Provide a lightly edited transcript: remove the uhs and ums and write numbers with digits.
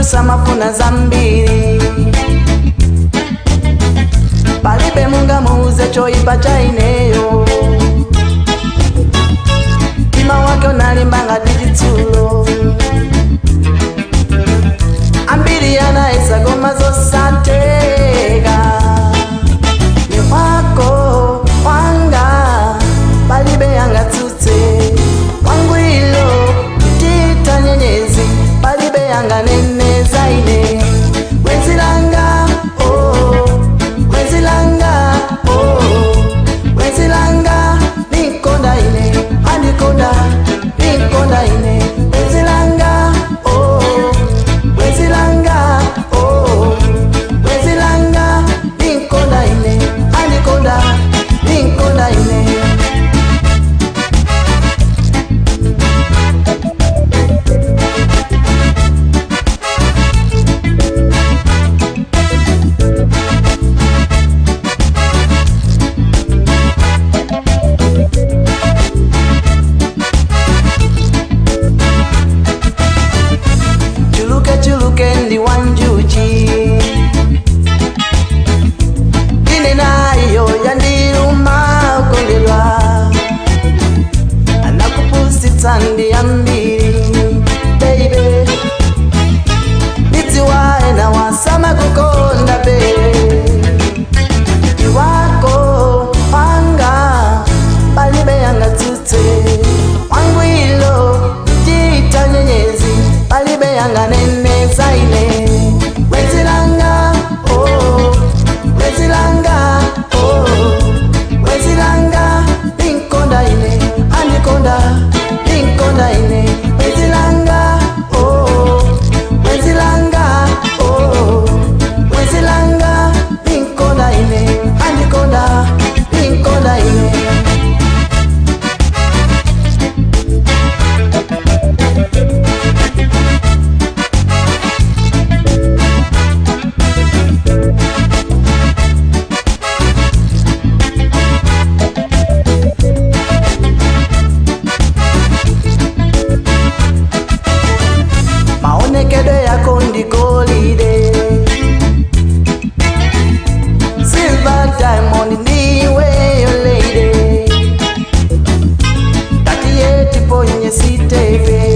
samafuna zambiri palibe munga muuze choipa cha ineyo ima wake unalimbanga dijitulo ambiri yanaesa goma zosatega ni wako wanga palibe yanga tute wangu ilo tita nyenyezi palibe yanga nene zaine wezilanga oh wezilanga oh wezilanga nikonda ine anikonda nikonda ine wezilanga oh wezilanga oh wezilanga nikonda ine anikonda nikonda ine Chulukendi wanjuji ine nayo yandiruma ukondelwa anakupusitsa ndiyambiri baby nitiwae na wasama kukonda baby iwako wanga palibe yanga tute wangu ilo jita nyenyezi palibe yanga nene zaine wezilanga oh wezilanga oh wezilanga ninkonda ine anikonda ninkonda ine wezilanga oh wezilanga oh wezilanga ninkonda ine anikonda ninkonda ine maonekedo yako ndikolide silver diamond niwe yo lady 38 ponye siteve